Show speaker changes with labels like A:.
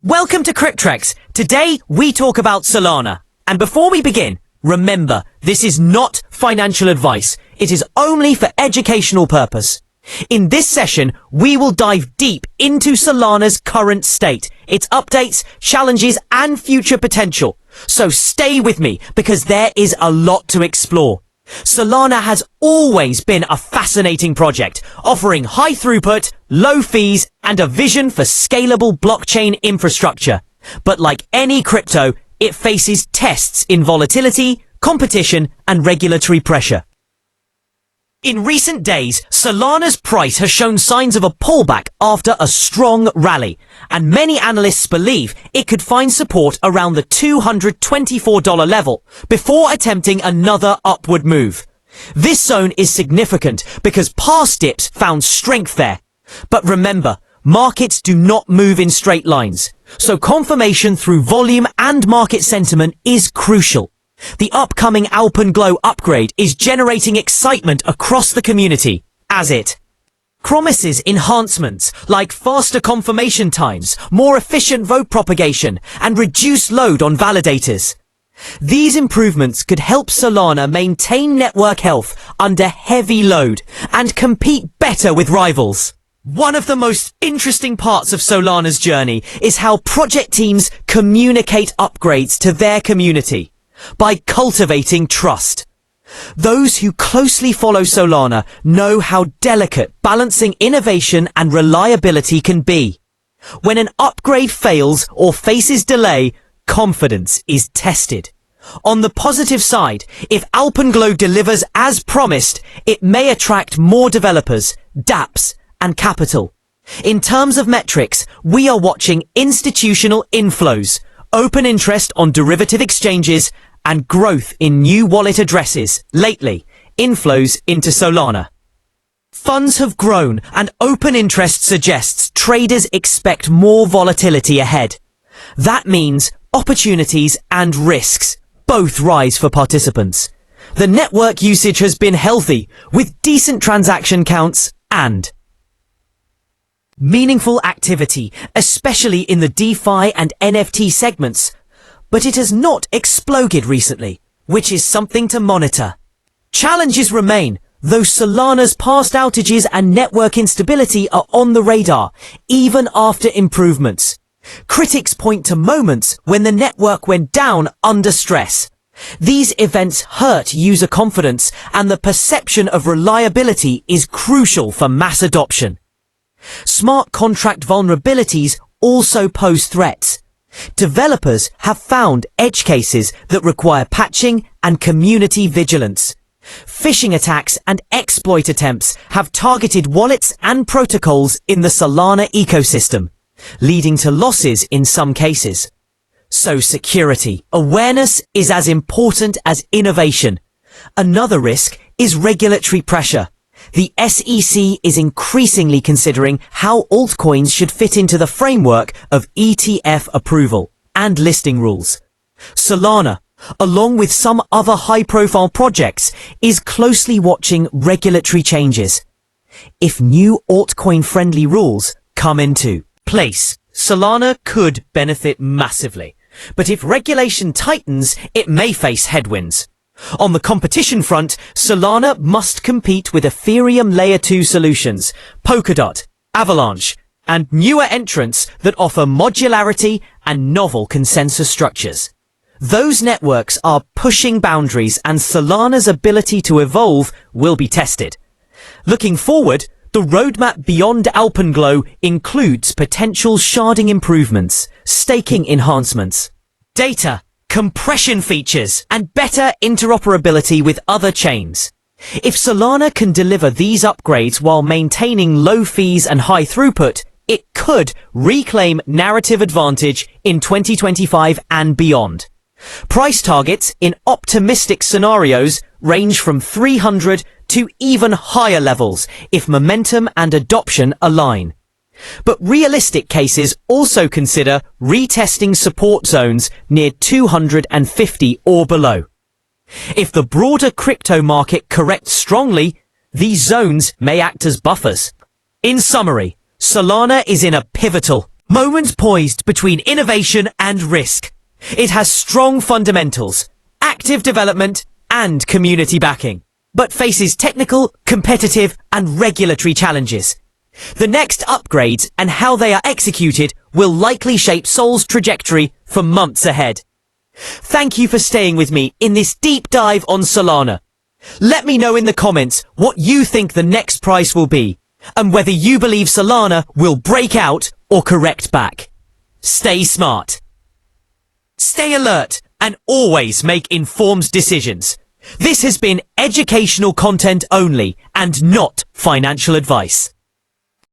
A: Welcome to cryptrex. Today we talk about Solana. And before we begin, remember, this is not financial advice. It is only for educational purpose. In this session, we will dive deep into Solana's current state, its updates, challenges, and future potential. So stay with me because there is a lot to explore. Solana has always been a fascinating project, offering high throughput, low fees, and a vision for scalable blockchain infrastructure. But like any crypto, it faces tests in volatility, competition, and regulatory pressure. In recent days, Solana's price has shown signs of a pullback after a strong rally, and many analysts believe it could find support around the $224 level before attempting another upward move. This zone is significant because past dips found strength there. But remember, markets do not move in straight lines, so confirmation through volume and market sentiment is crucial. The upcoming Alpenglow upgrade is generating excitement across the community, as it promises enhancements like faster confirmation times, more efficient vote propagation, and reduced load on validators. These improvements could help Solana maintain network health under heavy load and compete better with rivals. One of the most interesting parts of Solana's journey is how project teams communicate upgrades to their community by cultivating trust. Those who closely follow Solana know how delicate balancing innovation and reliability can be. When an upgrade fails or faces delay, confidence is tested. On the positive side, if Alpenglow delivers as promised, it may attract more developers, dApps, and capital. In terms of metrics, we are watching institutional inflows, open interest on derivative exchanges, and growth in new wallet addresses. Lately, inflows into Solana. Funds have grown and open interest suggests traders expect more volatility ahead. That means opportunities and risks both rise for participants. The network usage has been healthy with decent transaction counts and meaningful activity, especially in the DeFi and NFT segments. But it has not exploded recently, which is something to monitor. Challenges remain, though Solana's past outages and network instability are on the radar, even after improvements. Critics point to moments when the network went down under stress. These events hurt user confidence, and the perception of reliability is crucial for mass adoption. Smart contract vulnerabilities also pose threats. Developers have found edge cases that require patching and community vigilance. Phishing attacks and exploit attempts have targeted wallets and protocols in the Solana ecosystem, leading to losses in some cases. So security awareness is as important as innovation. Another risk is regulatory pressure. The SEC is increasingly considering how altcoins should fit into the framework of ETF approval and listing rules. Solana, along with some other high-profile projects, is closely watching regulatory changes. If new altcoin-friendly rules come into place, Solana could benefit massively. But if regulation tightens, it may face headwinds. On the competition front, Solana must compete with Ethereum Layer 2 solutions, Polkadot, Avalanche, and newer entrants that offer modularity and novel consensus structures. Those networks are pushing boundaries, and Solana's ability to evolve will be tested. Looking forward, the roadmap beyond Alpenglow includes potential sharding improvements, staking enhancements, data compression features, and better interoperability with other chains. If Solana can deliver these upgrades while maintaining low fees and high throughput, it could reclaim narrative advantage in 2025 and beyond. Price targets in optimistic scenarios range from 300 to even higher levels if momentum and adoption align. But realistic cases also consider retesting support zones near 250 or below. If the broader crypto market corrects strongly, these zones may act as buffers. In summary, Solana is in a pivotal Moments poised between innovation and risk. It has strong fundamentals, active development, and community backing, but faces technical, competitive, and regulatory challenges. The next upgrades and how they are executed will likely shape Sol's trajectory for months ahead. Thank you for staying with me in this deep dive on Solana. Let me know in the comments what you think the next price will be, and whether you believe Solana will break out or correct back. Stay smart. Stay alert and always make informed decisions. This has been educational content only and not financial advice.